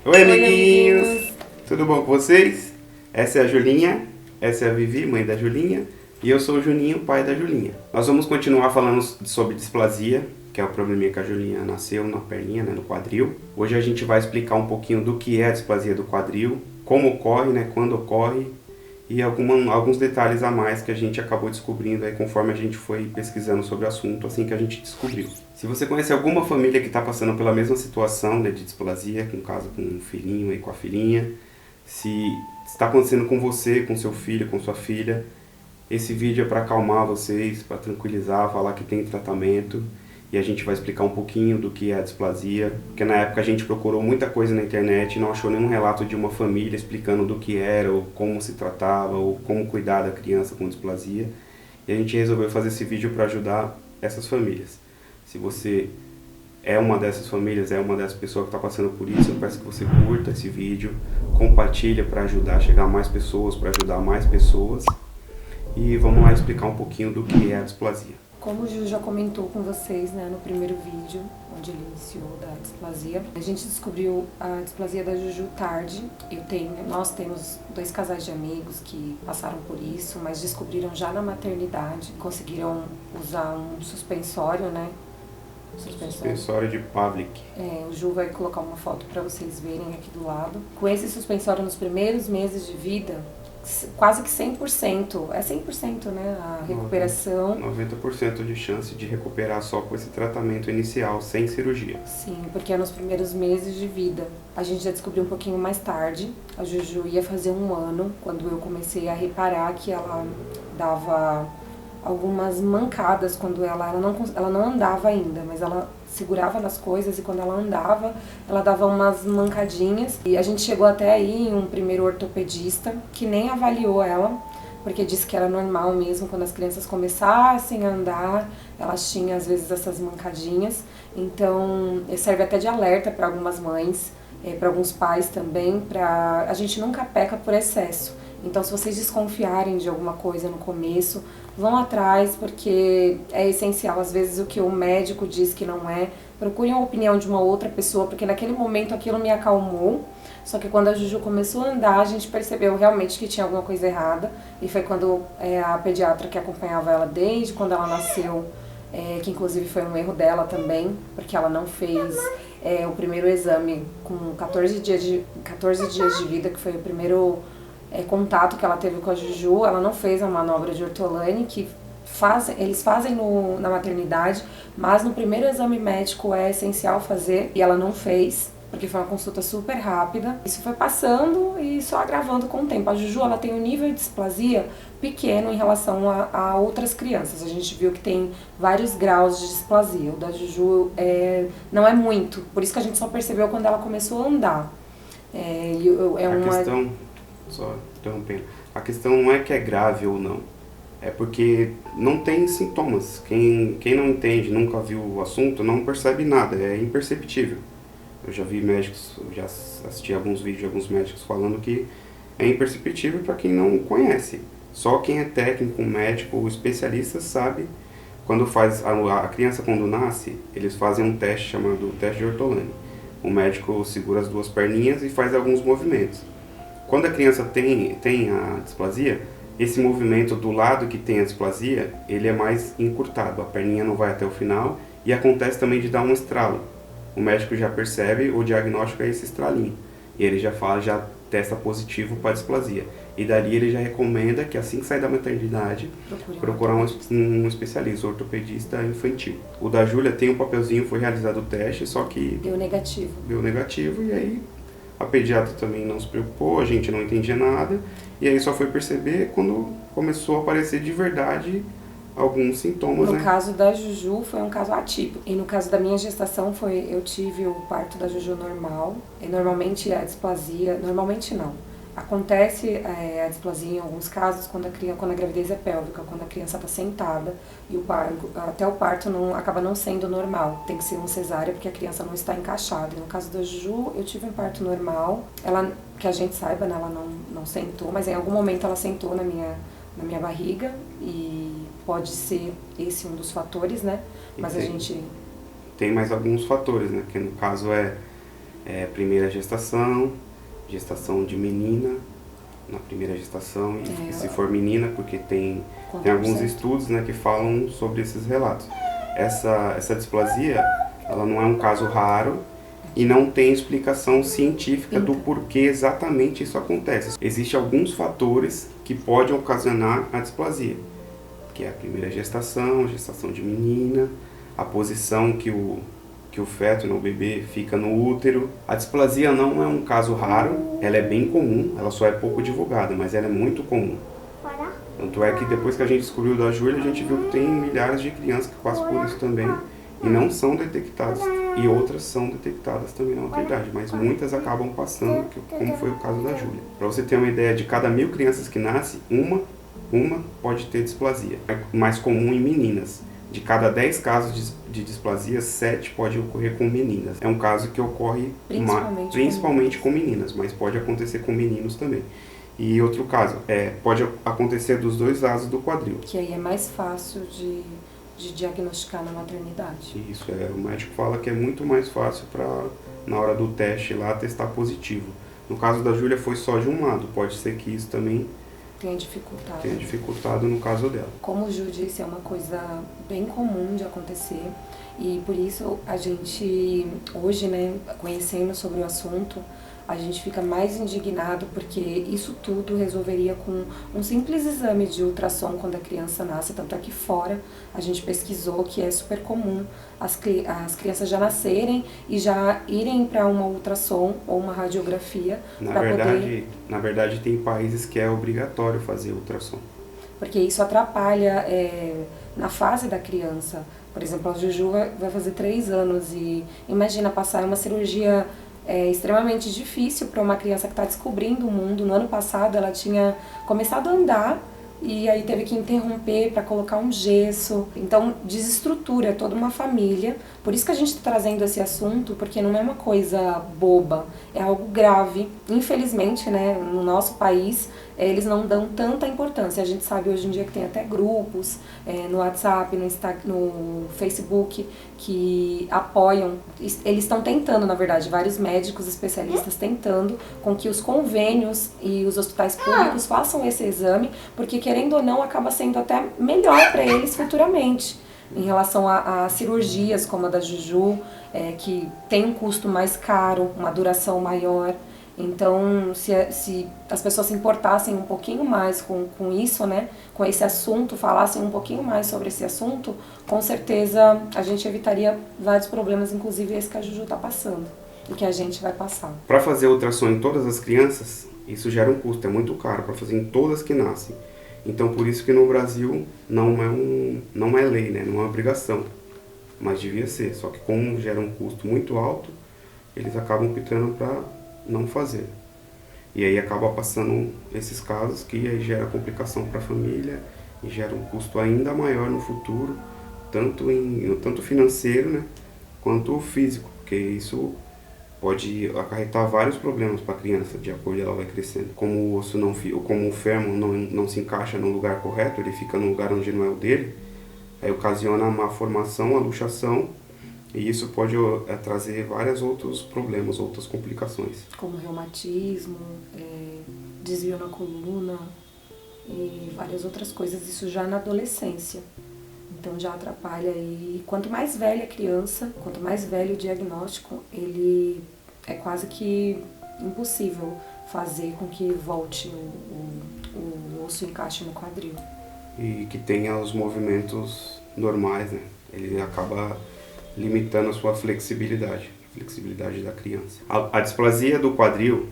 Oi, amiguinhos! Tudo bom com vocês? Essa é a Julinha, essa é a Vivi, mãe da Julinha, e eu sou o Juninho, pai da Julinha. Nós vamos continuar falando sobre displasia, que é o probleminha que a Julinha nasceu na perninha, no quadril. Hoje a gente vai explicar um pouquinho do que é a displasia do quadril, como ocorre, quando ocorre, e alguns detalhes a mais que a gente acabou descobrindo aí conforme a gente foi pesquisando sobre o assunto, assim que a gente descobriu. Se você conhece alguma família que está passando pela mesma situação de displasia, no caso com um filhinho e com a filhinha, se está acontecendo com você, com seu filho, com sua filha, esse vídeo é para acalmar vocês, para tranquilizar, falar que tem tratamento. E a gente vai explicar um pouquinho do que é a displasia, porque na época a gente procurou muita coisa na internet e não achou nenhum relato de uma família explicando do que era, ou como se tratava, ou como cuidar da criança com displasia. E a gente resolveu fazer esse vídeo para ajudar essas famílias. Se você é uma dessas famílias, é uma dessas pessoas que está passando por isso, eu peço que você curta esse vídeo, compartilha para ajudar a chegar a mais pessoas, para ajudar mais pessoas. E vamos lá explicar um pouquinho do que é a displasia. Como o Ju já comentou com vocês, no primeiro vídeo, onde ele iniciou da displasia, a gente descobriu a displasia da Juju tarde. Nós temos 2 casais de amigos que passaram por isso, mas descobriram já na maternidade, conseguiram usar um suspensório, Suspensório de Pavlik. O Ju vai colocar uma foto para vocês verem aqui do lado. Com esse suspensório nos primeiros meses de vida, quase que 100%, é 100%, a recuperação. 90% de chance de recuperar só com esse tratamento inicial, sem cirurgia. Sim, porque é nos primeiros meses de vida. A gente já descobriu um pouquinho mais tarde. A Juju ia fazer 1 ano, quando eu comecei a reparar que ela dava algumas mancadas quando ela não andava ainda, mas ela segurava nas coisas e quando ela andava, ela dava umas mancadinhas. E a gente chegou até aí em um primeiro ortopedista que nem avaliou ela, porque disse que era normal mesmo quando as crianças começassem a andar, elas tinham às vezes essas mancadinhas. Então serve até de alerta para algumas mães, para alguns pais também, a gente nunca peca por excesso. Então, se vocês desconfiarem de alguma coisa no começo, vão atrás, porque é essencial. Às vezes, o que o médico diz que não é, procurem a opinião de uma outra pessoa, porque naquele momento aquilo me acalmou. Só que quando a Juju começou a andar, a gente percebeu realmente que tinha alguma coisa errada. E foi quando a pediatra que acompanhava ela desde quando ela nasceu, que inclusive foi um erro dela também, porque ela não fez o primeiro exame com 14 dias de vida, que foi o primeiro contato que ela teve com a Juju. Ela não fez a manobra de Ortolani, que eles fazem na maternidade, mas no primeiro exame médico é essencial fazer, e ela não fez, porque foi uma consulta super rápida. Isso foi passando e só agravando com o tempo. A Juju, ela tem um nível de displasia pequeno em relação a outras crianças. A gente viu que tem vários graus de displasia. O da Juju não é muito, por isso que a gente só percebeu quando ela começou a andar. Questão, só interrompendo, a questão não é que é grave ou não, é porque não tem sintomas. Quem não entende, nunca viu o assunto, não percebe nada, é imperceptível. Eu já vi médicos, já assisti alguns vídeos de alguns médicos falando que é imperceptível para quem não conhece. Só quem é técnico, médico ou especialista sabe. Quando faz a criança, quando nasce, eles fazem um teste chamado teste de Ortolani. O médico segura as 2 perninhas e faz alguns movimentos. Quando a criança tem a displasia, esse movimento do lado que tem a displasia, ele é mais encurtado, a perninha não vai até o final, e acontece também de dar um estralo. O médico já percebe, o diagnóstico é esse estralinho, e ele já testa positivo para a displasia. E dali ele já recomenda que assim que sair da maternidade, procurar um especialista, um ortopedista infantil. O da Júlia tem um papelzinho, foi realizado o teste, só que deu negativo. Deu negativo, e aí a pediatra também não se preocupou, a gente não entendia nada, e aí só foi perceber quando começou a aparecer de verdade alguns sintomas, No caso da Juju foi um caso atípico, e no caso da minha gestação eu tive o parto da Juju normal, e normalmente a displasia, normalmente não, acontece a displasia em alguns casos quando a gravidez é pélvica, quando a criança está sentada, e até o parto acaba não sendo normal, tem que ser um cesárea porque a criança não está encaixada. E no caso da Juju, eu tive um parto normal, ela, que a gente saiba, ela não sentou, mas em algum momento ela sentou na minha barriga, e pode ser esse um dos fatores, mas a gente... Tem mais alguns fatores, que no caso primeira gestação, gestação de menina, na primeira gestação, e se for menina, porque tem alguns estudos, né, que falam sobre esses relatos. Essa displasia, ela não é um caso raro e não tem explicação científica do porquê exatamente isso acontece. Existem alguns fatores que podem ocasionar a displasia, que é a primeira gestação de menina, a posição que o feto, né, o bebê, fica no útero. A displasia não é um caso raro, ela é bem comum, ela só é pouco divulgada, mas ela é muito comum. Tanto é que depois que a gente descobriu da Júlia, a gente viu que tem milhares de crianças que passam por isso também e não são detectadas. E outras são detectadas também na maternidade, mas muitas acabam passando, como foi o caso da Júlia. Para você ter uma ideia, de cada 1000 crianças que nascem, uma pode ter displasia. É mais comum em meninas. De cada 10 casos de displasia, 7 pode ocorrer com meninas. É um caso que ocorre principalmente com meninas, mas pode acontecer com meninos também. E outro caso, pode acontecer dos 2 lados do quadril. Que aí é mais fácil de diagnosticar na maternidade. Isso, o médico fala que é muito mais fácil para, na hora do teste lá, testar positivo. No caso da Júlia foi só de um lado, pode ser que isso também tenha dificultado no caso dela. Como o Ju disse, é uma coisa bem comum de acontecer e por isso a gente, hoje, né, conhecendo sobre o assunto, a gente fica mais indignado porque isso tudo resolveria com um simples exame de ultrassom quando a criança nasce. Tanto aqui fora a gente pesquisou que é super comum as crianças já nascerem e já irem para uma ultrassom ou uma radiografia. Na verdade tem países que é obrigatório fazer ultrassom. Porque isso atrapalha na fase da criança. Por exemplo, a Juju vai fazer 3 anos e imagina passar uma cirurgia extremamente difícil para uma criança que está descobrindo o mundo. No ano passado ela tinha começado a andar e aí teve que interromper para colocar um gesso. Então desestrutura toda uma família. Por isso que a gente está trazendo esse assunto, porque não é uma coisa boba, é algo grave. Infelizmente, né, no nosso país, eles não dão tanta importância. A gente sabe hoje em dia que tem até grupos no WhatsApp, no Instagram, no Facebook, que apoiam. Eles estão tentando, na verdade, vários médicos especialistas tentando com que os convênios e os hospitais públicos façam esse exame, porque querendo ou não, acaba sendo até melhor para eles futuramente. Em relação a cirurgias como a da Juju, que tem um custo mais caro, uma duração maior. Então, se as pessoas se importassem um pouquinho mais com isso, né, com esse assunto, falassem um pouquinho mais sobre esse assunto, com certeza a gente evitaria vários problemas, inclusive esse que a Juju está passando e que a gente vai passar. Para fazer ultrassom em todas as crianças, isso gera um custo, é muito caro para fazer em todas que nascem. Então, por isso que no Brasil não é lei, né? Não é obrigação, mas devia ser. Só que como gera um custo muito alto, eles acabam optando para não fazer. E aí acaba passando esses casos que aí gera complicação para a família e gera um custo ainda maior no futuro, tanto financeiro, né, quanto físico, porque isso pode acarretar vários problemas para a criança, de acordo com ela vai crescendo. Como o osso como o fêmur não se encaixa no lugar correto, ele fica no lugar onde não é o dele, aí ocasiona a má formação, a luxação, e isso pode trazer vários outros problemas, outras complicações. Como reumatismo, desvio na coluna e várias outras coisas, isso já na adolescência. Então já atrapalha e quanto mais velha a criança, quanto mais velho o diagnóstico, ele é quase que impossível fazer com que volte o osso encaixe no quadril. E que tenha os movimentos normais, né? Ele acaba limitando a sua flexibilidade da criança. A displasia do quadril,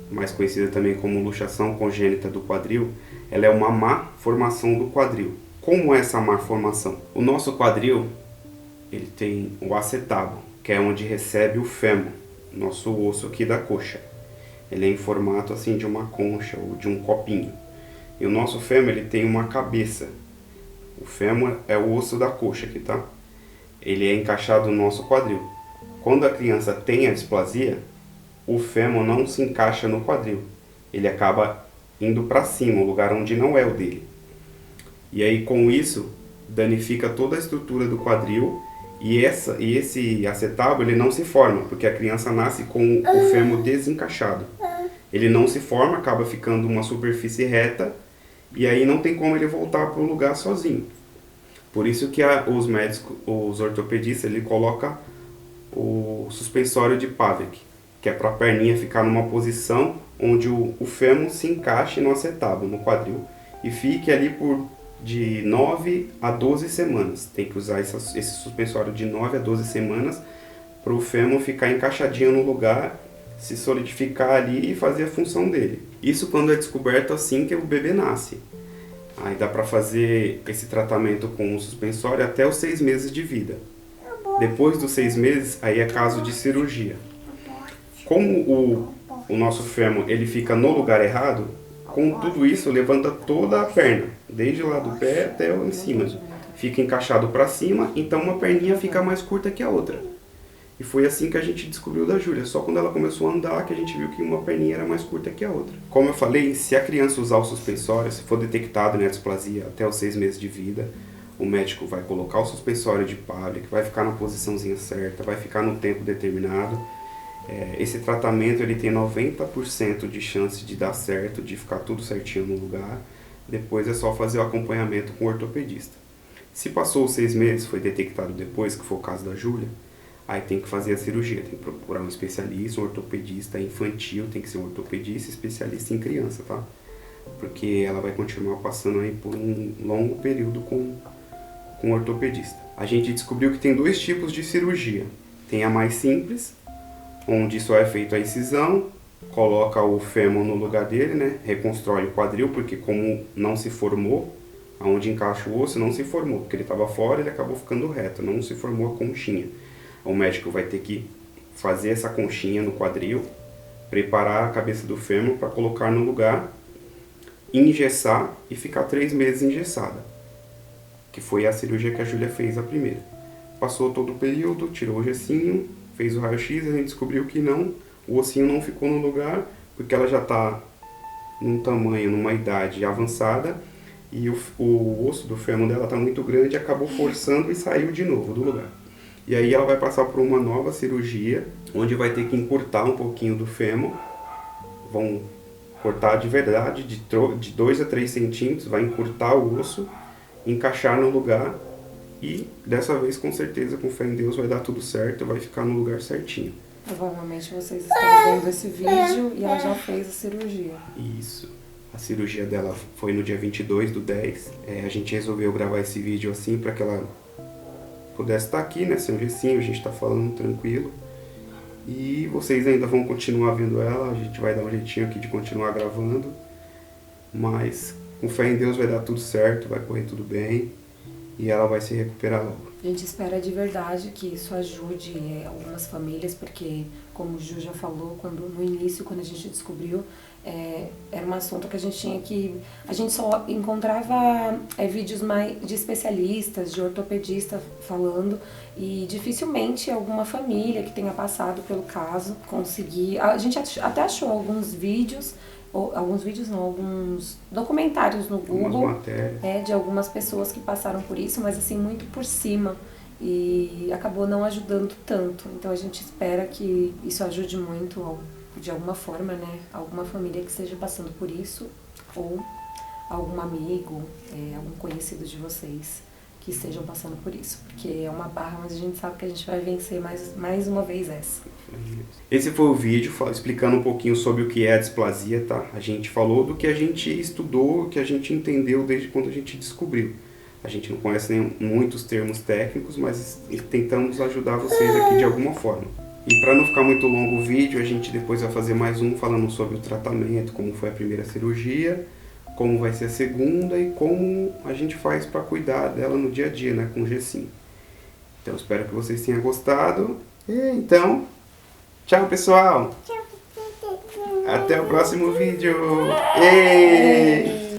mais conhecida também como luxação congênita do quadril, ela é uma má formação do quadril. Como é essa má formação? O nosso quadril, ele tem o acetábulo, que é onde recebe o fêmur, nosso osso aqui da coxa. Ele é em formato assim de uma concha ou de um copinho. E o nosso fêmur, ele tem uma cabeça. O fêmur é o osso da coxa aqui, tá? Ele é encaixado no nosso quadril. Quando a criança tem a displasia, o fêmur não se encaixa no quadril. Ele acaba indo para cima, o lugar onde não é o dele. E aí, com isso, danifica toda a estrutura do quadril E esse acetábulo, ele não se forma, porque a criança nasce com o fêmur desencaixado. Ele não se forma, acaba ficando uma superfície reta, e aí não tem como ele voltar para o lugar sozinho. Por isso que os médicos, os ortopedistas, ele coloca o suspensório de Pavlik, que é para a perninha ficar numa posição onde o fêmur se encaixe no acetábulo, no quadril, e fique ali por de 9 a 12 semanas. Tem que usar esse suspensório de 9 a 12 semanas para o fêmur ficar encaixadinho no lugar, se solidificar ali e fazer a função dele. Isso quando é descoberto assim que o bebê nasce. Aí dá para fazer esse tratamento com o suspensório até os 6 meses de vida. Depois dos 6 meses, aí é caso de cirurgia. Como o nosso fêmur ele fica no lugar errado, com tudo isso levanta toda a perna, desde lá do pé até lá em cima. Fica encaixado para cima, então uma perninha fica mais curta que a outra. E foi assim que a gente descobriu da Júlia, só quando ela começou a andar que a gente viu que uma perninha era mais curta que a outra. Como eu falei, se a criança usar o suspensório, se for detectado displasia até os 6 meses de vida, o médico vai colocar o suspensório de Pavlik, vai ficar na posiçãozinha certa, vai ficar no tempo determinado. Esse tratamento ele tem 90% de chance de dar certo, de ficar tudo certinho no lugar. Depois é só fazer o acompanhamento com o ortopedista. Se passou os 6 meses, foi detectado depois, que foi o caso da Júlia, aí tem que fazer a cirurgia, tem que procurar um especialista, um ortopedista infantil, tem que ser um ortopedista especialista em criança, tá? Porque ela vai continuar passando aí por um longo período com o ortopedista. A gente descobriu que tem 2 tipos de cirurgia. Tem a mais simples, onde só é feita a incisão, coloca o fêmur no lugar dele, né? Reconstrói o quadril, porque como não se formou, aonde encaixa o osso não se formou, porque ele estava fora, ele acabou ficando reto, não se formou a conchinha. O médico vai ter que fazer essa conchinha no quadril, preparar a cabeça do fêmur para colocar no lugar, engessar e ficar 3 meses engessada, que foi a cirurgia que a Júlia fez a primeira. Passou todo o período, tirou o gessinho, fez o raio-x, a gente descobriu que não, o ossinho não ficou no lugar, porque ela já está num tamanho, numa idade avançada, e o osso do fêmur dela está muito grande, acabou forçando e saiu de novo do lugar. E aí ela vai passar por uma nova cirurgia, onde vai ter que encurtar um pouquinho do fêmur, vão cortar de verdade, de 2 a 3 centímetros, vai encurtar o osso, encaixar no lugar, e dessa vez, com certeza, com fé em Deus, vai dar tudo certo, vai ficar no lugar certinho. Provavelmente vocês estão vendo esse vídeo e ela já fez a cirurgia. Isso. A cirurgia dela foi no dia 22/10. A gente resolveu gravar esse vídeo assim para que ela pudesse estar aqui, né? Sem um gessinho, a gente está falando tranquilo. E vocês ainda vão continuar vendo ela, a gente vai dar um jeitinho aqui de continuar gravando. Mas com fé em Deus vai dar tudo certo, vai correr tudo bem. E ela vai se recuperar logo. A gente espera de verdade que isso ajude algumas famílias, porque, como o Ju já falou, no início, quando a gente descobriu, era um assunto que a gente tinha que... A gente só encontrava vídeos mais de especialistas, de ortopedista falando, e dificilmente alguma família que tenha passado pelo caso conseguia... A gente até achou alguns vídeos, alguns documentários no Google de algumas pessoas que passaram por isso, mas assim, muito por cima, e acabou não ajudando tanto. Então a gente espera que isso ajude muito, de alguma forma, né, alguma família que esteja passando por isso, ou algum amigo, algum conhecido de vocês que estejam passando por isso, porque é uma barra, mas a gente sabe que a gente vai vencer mais uma vez essa. Esse foi o vídeo explicando um pouquinho sobre o que é a displasia, tá? A gente falou do que a gente estudou, que a gente entendeu desde quando a gente descobriu. A gente não conhece muitos termos técnicos, mas tentamos ajudar vocês aqui de alguma forma. E para não ficar muito longo o vídeo, a gente depois vai fazer mais um falando sobre o tratamento, como foi a primeira cirurgia, como vai ser a segunda e como a gente faz para cuidar dela no dia a dia, né, com o gessinho. Então espero que vocês tenham gostado. Então, tchau pessoal! Até o próximo vídeo! Ei!